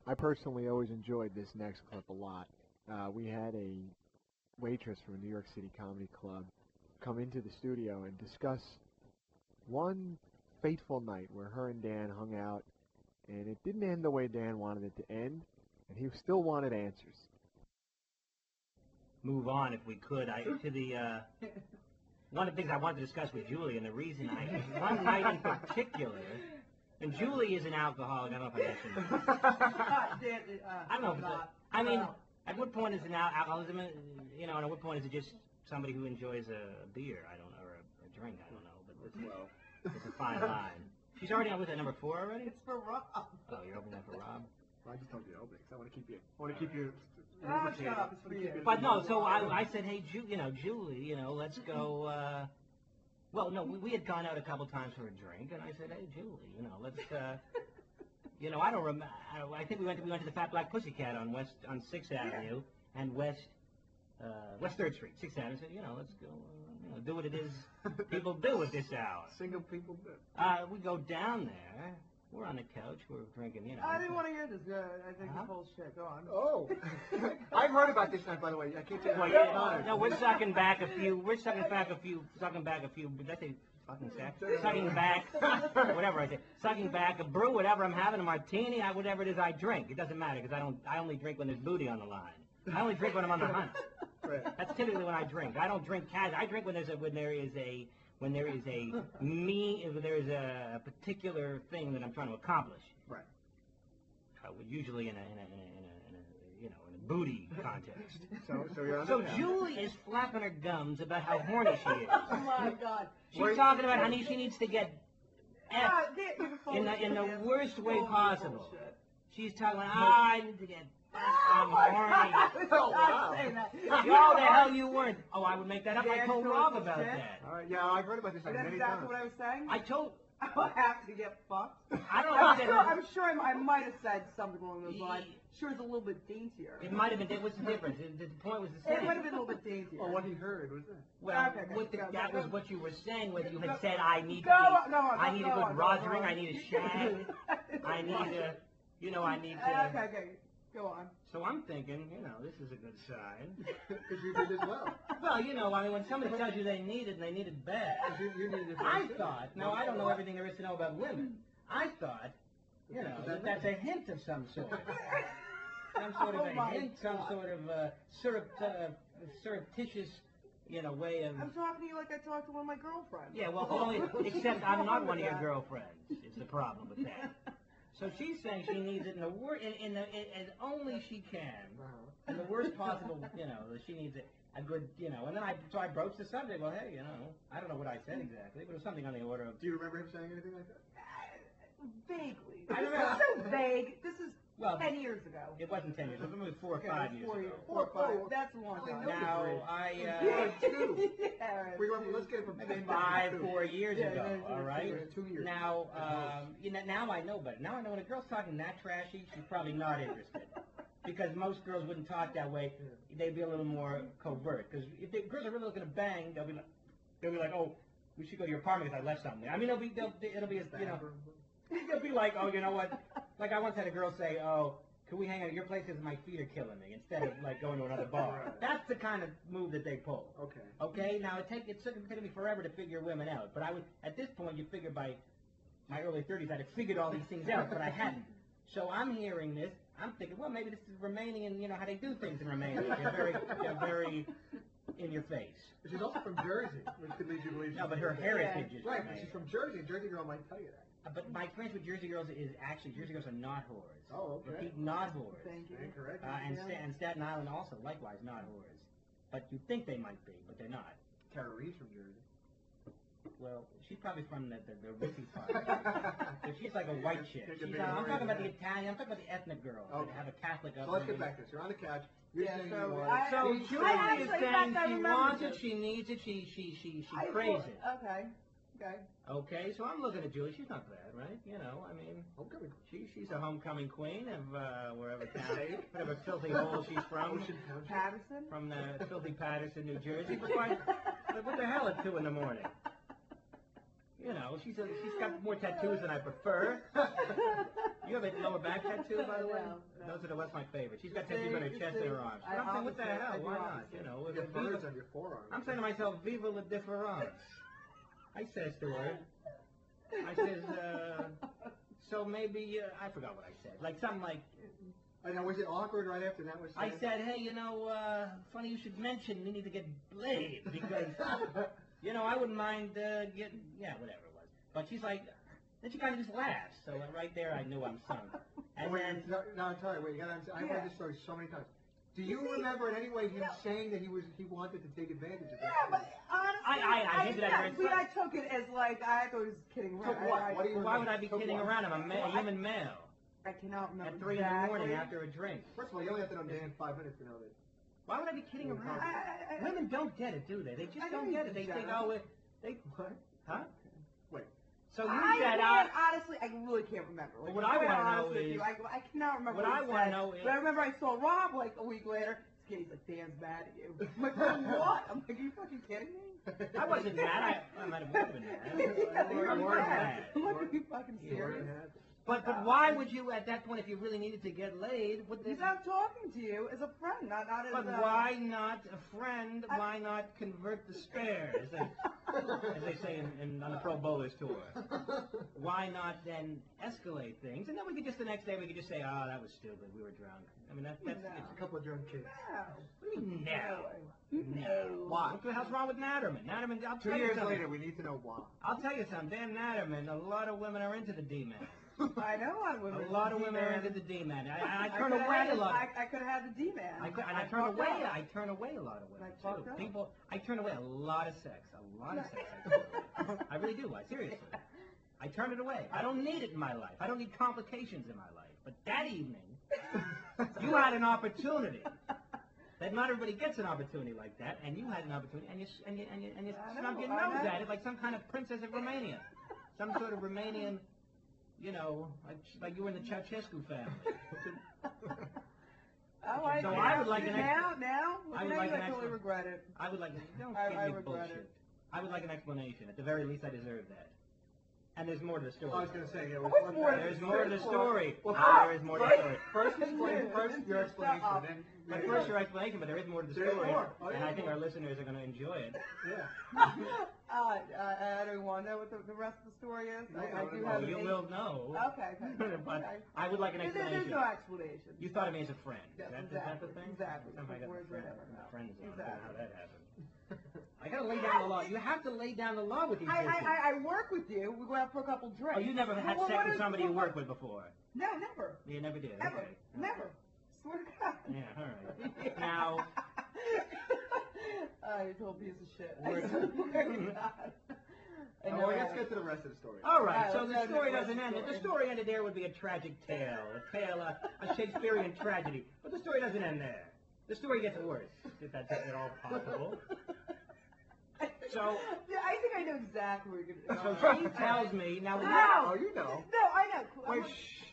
I personally always enjoyed this next clip a lot. We had a waitress from a New York City comedy club come into the studio and discuss one fateful night where her and Dan hung out, and it didn't end the way Dan wanted it to end, and he still wanted answers. Move on if we could. One of the things I wanted to discuss with Julie, and the reason one night in particular, and Julie is an alcoholic. I don't know if I mentioned. I don't know if it's I mean, at what point is it now alcoholism? You know, and at what point is it just somebody who enjoys a beer? I don't know, or a drink. I don't know, but it's a fine line. She's already on with that number 4 already. It's for Rob. Oh, you're opening that for Rob. Well, I just told you to open it because I want to keep you. Shut up. It's for you. But no, so I said, hey, Julie, let's go. Well, no, we had gone out a couple times for a drink, and I said, hey, Julie, let's. I don't remember. I think we went to the Fat Black Pussycat on 6th Avenue and West 3rd Street, 6th Avenue. I said, let's go, do what it is people do at this hour. Single people do. We go down there. We're on the couch. We're drinking, I didn't want to hear this. I think it's bullshit. Go on. Oh, I've heard about this night, by the way. I can't tell you. No, we're sucking back a few. Did I say fucking sex? Sucking back, whatever I say. Sucking back a brew, whatever I'm having, a martini, whatever it is I drink. It doesn't matter because I only drink when there's booty on the line. I only drink when I'm on the hunt. Right. That's typically when I drink. I don't drink casual. I drink when there is a particular thing that I'm trying to accomplish. Right. Usually in a booty context. So Julie is flapping her gums about how horny she is. Oh my God. She's talking about how she needs to get F in the worst way possible. She's talking about, I need to get I'm horny. Oh, wow. Oh, the hell you weren't. Oh, I would make that up. I told Rob about that. All right, yeah, I've heard about this like many times. That's what I was saying? I told... I have to get fucked. I don't know. I'm sure I might have said something along those lines. Sure, it's a little bit daintier. It might have been. What's the difference? The point was the same. It might have been a little bit daintier. Well, what he heard was that. Well, that was what you were saying. Whether you had said, I need I need a good rosering, I need a shag, I need a, I need to. Okay. Go on. So I'm thinking, this is a good sign. Because you did as well. Well, when somebody tells you they need it and they need it bad, you needed it. I thought, now I don't know everything there is to know about women. I thought, that's a hint of some sort. Some sort of a hint, some sort of surreptitious, way of... I'm talking to you like I talked to one of my girlfriends. Yeah, well, except I'm not one of your girlfriends. It's the problem with that. So she's saying she needs it as only she can, in the worst possible, that she needs it, a good, and then I broached the subject. Well, hey, I don't know what I said exactly, but it was something on the order of. Do you remember him saying anything like that? Vaguely. I remember. So vague. This is 10 years ago. It wasn't 10 years. It was 4 or 5 years ago. 4 or 5. That's a long time. Now Let's get it from 4 years ago. All right. 2 years. Now, now I know better. Now I know when a girl's talking that trashy, she's probably not interested. Because most girls wouldn't talk that way. They'd be a little more covert. Because if the girls are really looking to bang, they'll be like, oh, we should go to your apartment because I left something there. I mean, it'll be It'll be like, oh, you know what? Like I once had a girl say, oh, can we hang out at your place because my feet are killing me, instead of like going to another bar. That's the kind of move that they pull. Okay. Okay. Now it's taken me forever to figure women out, but at this point you figure by my early 30s I'd have figured all these things out, but I hadn't. So I'm hearing this. I'm thinking, well, maybe this is Romanian, how they do things in Romania. They're very in your face. But she's also from Jersey, which could lead you to believe. No, but her heritage is right. But she's from Jersey. A Jersey girl might tell you that. But my experience with Jersey girls is actually Jersey girls are not whores. Oh, okay. Repeat, not whores. Thank you. Correct. And Staten Island also, likewise, not whores. But you think they might be, but they're not. Tara Reid's from Jersey. Well, she's probably from the ritzy part. So she's like a white chick. I'm talking about the Italian. I'm talking about the ethnic girls that have a Catholic upbringing. So let's get back to this. You're on the couch. Julie is saying she wants it, she needs it, she craves it. Okay. Okay. Okay, so I'm looking at Julie. She's not bad, right? You know, I mean, Homecoming. she's a homecoming queen of wherever town, whatever filthy hole she's from. Patterson? From the filthy Patterson, New Jersey. But what the hell at 2 in the morning? You know, she's got more tattoos than I prefer. You have a lower back tattoo, by the way? No. That's my favorite. She's got tattoos on her chest and her arms. But I'm saying, what the hell? Why not? You know, You have birds on your forearm. I'm saying to myself, viva la difference. I says to her, I says, so maybe, I forgot what I said. Like something like, I know, was it awkward right after that was said? I said, hey, you know, funny you should mention we need to get laid because, you know, I wouldn't mind getting, whatever it was. But she's like, then she kind of just laughs. So right there I knew I'm sunk. And then... No, I'm sorry, wait, I've heard this story so many times. Do you remember in any way him saying that he wanted to take advantage of that? Yeah, but honestly, I hinted at her. I took it as like, I thought he was kidding around. Why would I be kidding around? I'm a human male. I cannot remember at 3 in the morning after a drink. First of all, you only have to know Dan 5 minutes to know that. Why would I be kidding around? Women don't get it, do they? They just don't get it. They think, what? Huh? Wait. So you said, honestly, I really can't remember. Like, what I want to know is, I cannot remember what I want to know is, but I remember I saw Rob like a week later. This kid's like, Dan's mad at you. I'm like, what? I'm like, are you fucking kidding me? I wasn't mad. I might have been mad. You're mad. I'm like, are you fucking serious? But why would you, at that point, if you really needed to get laid, because I'm talking to you as a friend, not as But why not a friend? Why not convert the spare, as they say on the Pro Bowlers tour? Why not then escalate things? And then we could just, the next day, we could just say, oh, that was stupid, we were drunk. I mean, that's it's a couple of drunk kids. What do you mean, no? Why? What the hell's wrong with Natterman? Natterman, I'll tell 2 you years something. later, we need to know why. I'll tell you something. Dan Natterman, a lot of women are into the D-man. I know a lot of women. A lot of women are into the D-man. I turn away a lot. I could have had the D-man. I turn away a lot of women too. I turn away a lot of sex. A lot of sex. I really do. Seriously. I turn it away. I don't need it in my life. I don't need complications in my life. But that evening, you had an opportunity. That not everybody gets an opportunity like that, and you had an opportunity, and you snub your nose at it like some kind of princess of Romania, some sort of Romanian. You know, like you were in the Ceausescu family. So I would like an I totally regret it. I would like don't give me bullshit. I would like an explanation. At the very least, I deserve that. And there's more to the story. I was going to say, there's more to the story. Well, there is more to the story. First your explanation, then first your explanation, but there is more to the story, and I think our listeners are going to enjoy it. Yeah. I don't want to know what the rest of the story is. You will know. Okay. But I would like an explanation. There's no explanation. You thought of me as a friend. Yes, Is that the thing? Exactly. Somehow I got the friends on. I don't know how that happened. I gotta lay Exactly. down the law. You have to lay down the law with these bitches. I work with you. We go out for a couple drinks. Oh, you never had sex with somebody you worked with before? No, never. You never did? Ever. Okay. Never. Swear to God. Yeah, all right. Now... Oh, you're a total piece of shit. We're- I swear to God. Well, let's get to the rest of the story. All right, so the story doesn't end. If the story ended there, would be a tragic tale, a Shakespearean tragedy. But the story doesn't end there. The story gets worse, if that's at all possible. So, yeah, I think I know exactly where you're going to so she tells me, now... Oh, you know. No, I know. Wait, shh,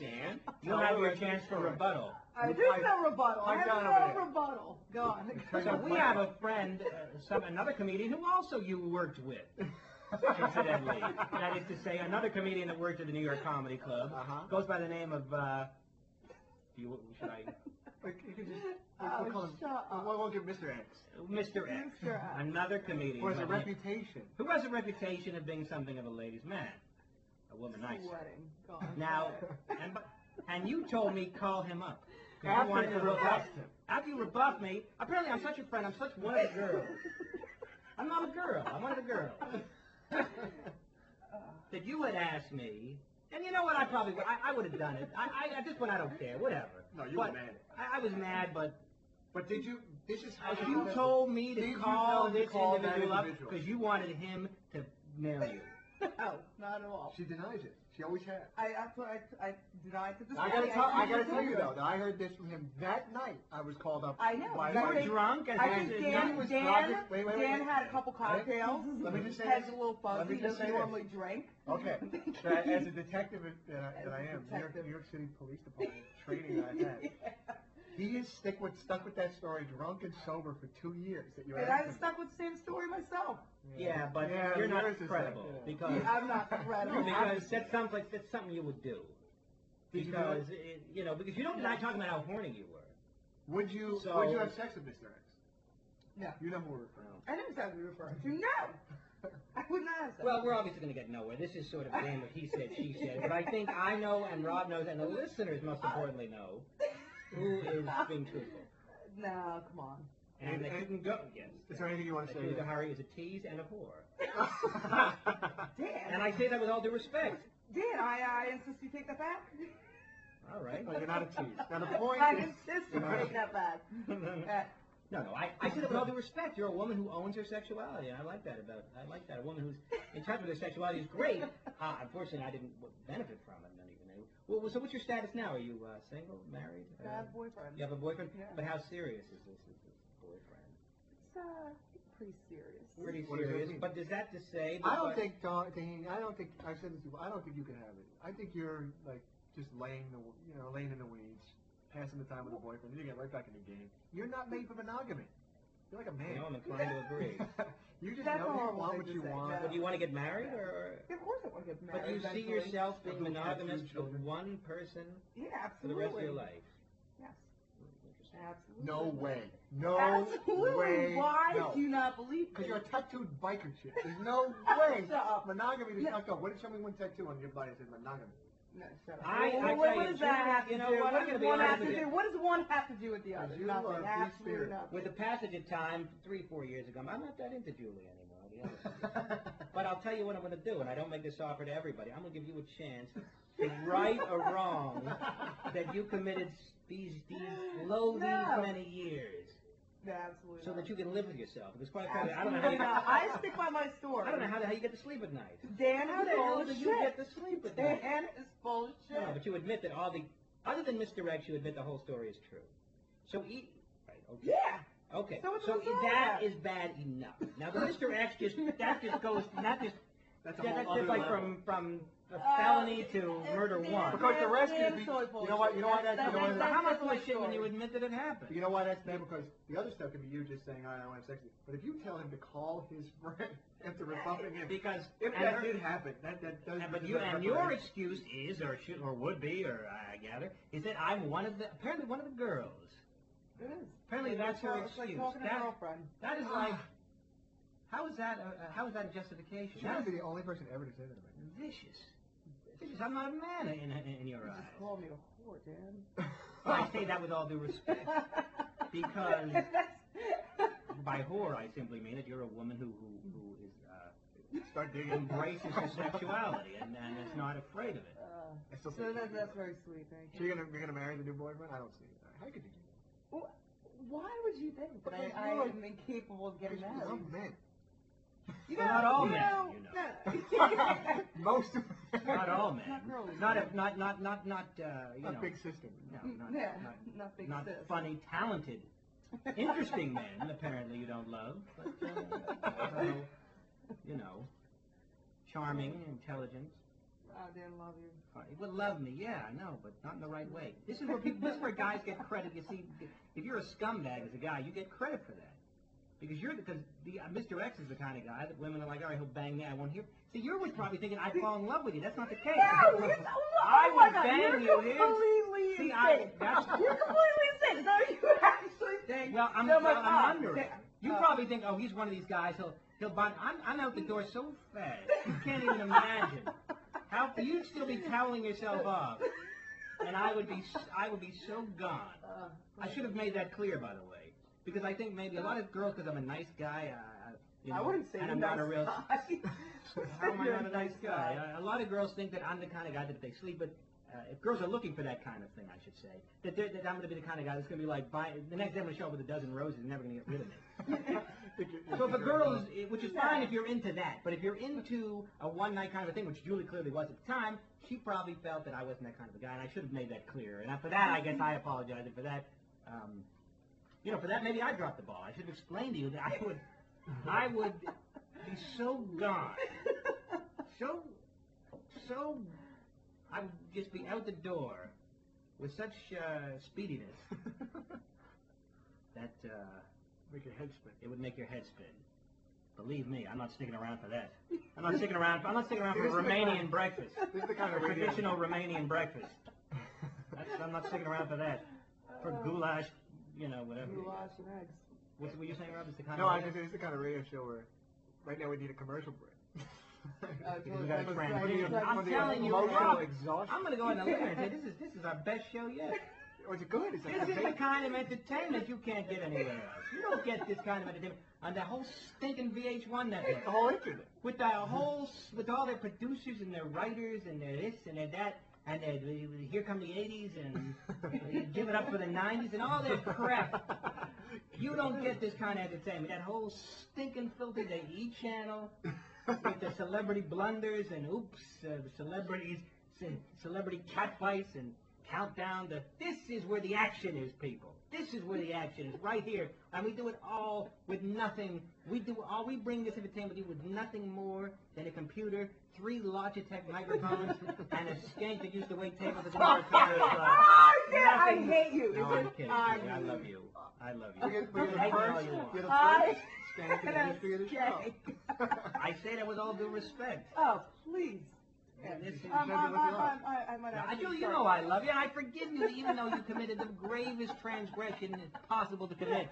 Dan. You'll have your chance for rebuttal. There's no rebuttal. I have no rebuttal. Go on. So we have a friend, another comedian who also you worked with, incidentally. That is to say, another comedian that worked at the New York Comedy Club goes by the name of. Should I? You can just. We'll call him. We won't give Mr. X. Mr. X. Another comedian. Who has a reputation. Who has a reputation of being something of a ladies' man, a womanizer. Sweating. Go on. Now, and you told me call him up. After you rebuffed him. After you rebuffed me, apparently I'm such a friend, I'm such one of the girls. I'm not a girl, I'm one of the girls. That you had asked me, and you know what, I would have done it. At this point I don't care, whatever. No, you were mad. I was mad, but did you, this is how you told me to call this individual up because you wanted him to nail you. No, not at all. She denies it. She always has. I denied to this I day. gotta tell you though, that I heard this from him that night. I was called up. I know. By You I were think- drunk and I think Dan Wait. had a couple cocktails. Let me just say Head's this. a little Let me fuzzy. just Doesn't say normally drink. Okay. That as a detective that I am, detective. New York City Police Department training that I had. He is stuck with that story, drunk and sober, for 2 years. That you And I'm stuck with the same story myself. Yeah, but Yeah, you're not yours is credible that, because I'm not credible. because that sounds like that's something you would do. Did you do Because because you don't deny talking about how horny you were. Would you So- would you have sex with Mr. X? No. You know who we're referring to. I never said we were referring to. No. I would not have said Well, we're obviously going to get nowhere. This is sort of a game of he said, she said. But I think I know, and Rob knows, and the listeners most importantly know who is being truthful. No, come on. And that you can go. Yes. Is there anything you want to That say? Julia Harry is a tease and a whore. Dan. And I say that with all due respect. Dan, I insist you take that back. All right. No, you're not a tease. Now the point I is, insist you take that back. No, I say that with all due respect. You're a woman who owns her sexuality, and I like that. A woman who's in touch with her sexuality is great. Unfortunately, I didn't benefit from it. Well, so what's your status now? Are you single, married? I have a boyfriend. You have a boyfriend? Yeah. But how serious is this boyfriend? It's pretty serious. Pretty What does that serious. mean? But does that to say? I don't think I've said this before. I don't think you can have it. I think you're like just laying in the weeds, passing the time with a boyfriend, then you get right back in the game. You're not made for monogamy. You're like a man. I'm inclined to agree. You just That's a know you horrible want thing what to you say, want. no. But do you want to get married, or? Yeah, of course I want to get married. But you see eventually. yourself being Have monogamous two with children. one person Yeah, for the absolutely. rest of your life. Yes, Interesting. absolutely. No way. No Absolutely. way. Why No. do you not believe Because me? you're a tattooed biker chick. There's no way. Shut up. Monogamy is No. fucked up. What if someone one tattoo on your body that says monogamy? No, shut up. I what tell you, does that have to you know do? what, What I'm does gonna be one honest have to with you. do? What does one have to do with the other? You are Nothing. a free Absolutely spirit. nothing. With the passage of time, 3-4 years ago, I'm not that into Julie anymore. I'll be honest with you. But I'll tell you what I'm going to do, and I don't make this offer to everybody. I'm going to give you a chance to right a wrong that you committed these loathing No. many years, No, absolutely so not. that you can live with yourself. Because quite frankly, I don't know how Absolutely you. not. I stick by my story. I don't know how you get to sleep at night. Dan How is the full hell of do shit. you get to sleep at night? Dan is full of shit. No, but you admit that other than Mr. X, you admit the whole story is true. So right, okay. Yeah. Okay, So what's so wrong with that that? is bad enough. Now the Mr. X that just goes That's a yeah, whole that's other just like level. from a felony to murder one. Because the rest Dan could be. is totally full You know of what? shit. You know why that's. You know why So that's. how much my more shit when story. you admit that it happened? You know why that's bad? Because the other stuff can be you just saying, I don't want to have sex with you. But if you tell him to call his friend after rebuffing him, Because if that did happen, that does. but your excuse is or would be or I gather is that I'm apparently one of the girls. It is. Apparently that's your It's like excuse. talking to a girlfriend. That is like how is that a justification? She would be the only person ever to say that about you. Vicious. I'm not a man in your You eyes. just called me a whore, Dan. I say that with all due respect. Because by whore, I simply mean that you're a woman who is Start digging. embraces her sexuality and is not afraid of it. I still So think that's very sweet, thank So you. you're gonna marry the new boyfriend? I don't see it. How could you do that? Well, why would you think that Because I you're like- am incapable of getting Because married? I'm men. You Well, not all you men, know, you know. no. Most of Not all men. Not girls. Not you Not know. big sister. No, Yeah, not not big not sis. funny, talented, interesting men. Apparently, you don't love, but also, you know, charming, intelligent. I didn't love you. Funny. Well, love me, yeah, I know, but not in the right way. This is where guys get credit. You see, if you're a scumbag as a guy, you get credit for that. Because Mr. X is the kind of guy that women are like, all right, he'll bang me, I won't hear. See, you're probably thinking I'd fall in love with you. That's not the case. No, you're I oh my would God, bang you're you. Here's- completely See, insane. that's You're completely insane. So you actually think well, I'm so much under it. You probably think, oh, he's one of these guys. He'll buy. I'm out the door so fast. You can't even imagine. How you'd still be toweling yourself off, and I would be so gone. I should have made that clear, by the way, because I think maybe a lot of girls, because I'm a nice guy, you know, I wouldn't say and you're I'm not a nice real. guy. How am I You're not a nice guy? A lot of girls think that I'm the kind of guy that they sleep with. If girls are looking for that kind of thing, I should say, that I'm going to be the kind of guy that's going to be like, the next day I'm going to show up with a dozen roses and never going to get rid of me. So if a girl is, which is fine if you're into that, but if you're into a one-night kind of a thing, which Julie clearly was at the time, she probably felt that I wasn't that kind of a guy, and I should have made that clear. And for that, I guess I apologize. And for that, for that, maybe I dropped the ball. I should have explained to you that I would be so gone, so, I would just be out the door with such speediness that Make your head spin. it would make your head spin. Believe me, I'm not sticking around for that. I'm not sticking around for Romanian breakfast. This is the kind of radio. Traditional Romanian breakfast. I'm not sticking around for that. For goulash, whatever. Goulash and eggs. What's what you're saying, Rob? It's the kind No, of it's the kind of radio show where right now we need a commercial break. Because we got a trend. Like I'm telling you, emotional Rob, exhaustion. I'm gonna go on the limb and say this is our best show yet. Oh, is it good? Is it This is the kind of entertainment you can't get anywhere else. You don't get this kind of entertainment on the whole stinking VH1 network. the whole internet? With all their producers and their writers and their this and their that and their here come the 80s and give it up for the 90s and all this crap. You don't get this kind of entertainment. That whole stinking filthy the E channel with the celebrity blunders and celebrity catfights and countdown. This is where the action is, people. This is where the action is, right here. And we do it all with nothing. We bring this entertainment with nothing more than a computer, 3 Logitech microphones, and a skank that used to wait tables at the North County Club. I hate you. No, I'm kidding. I love you. I love you. You're the Hate me all first, you want. you're the first skank in the history of the show. I say that with all due respect. Oh, please. This is- I might have Julie, you know I love you, and I forgive you even though you committed the gravest transgression possible to commit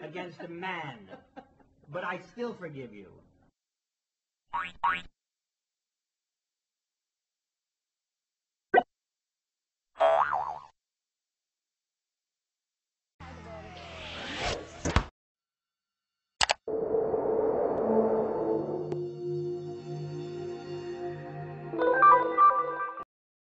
against a man. But I still forgive you.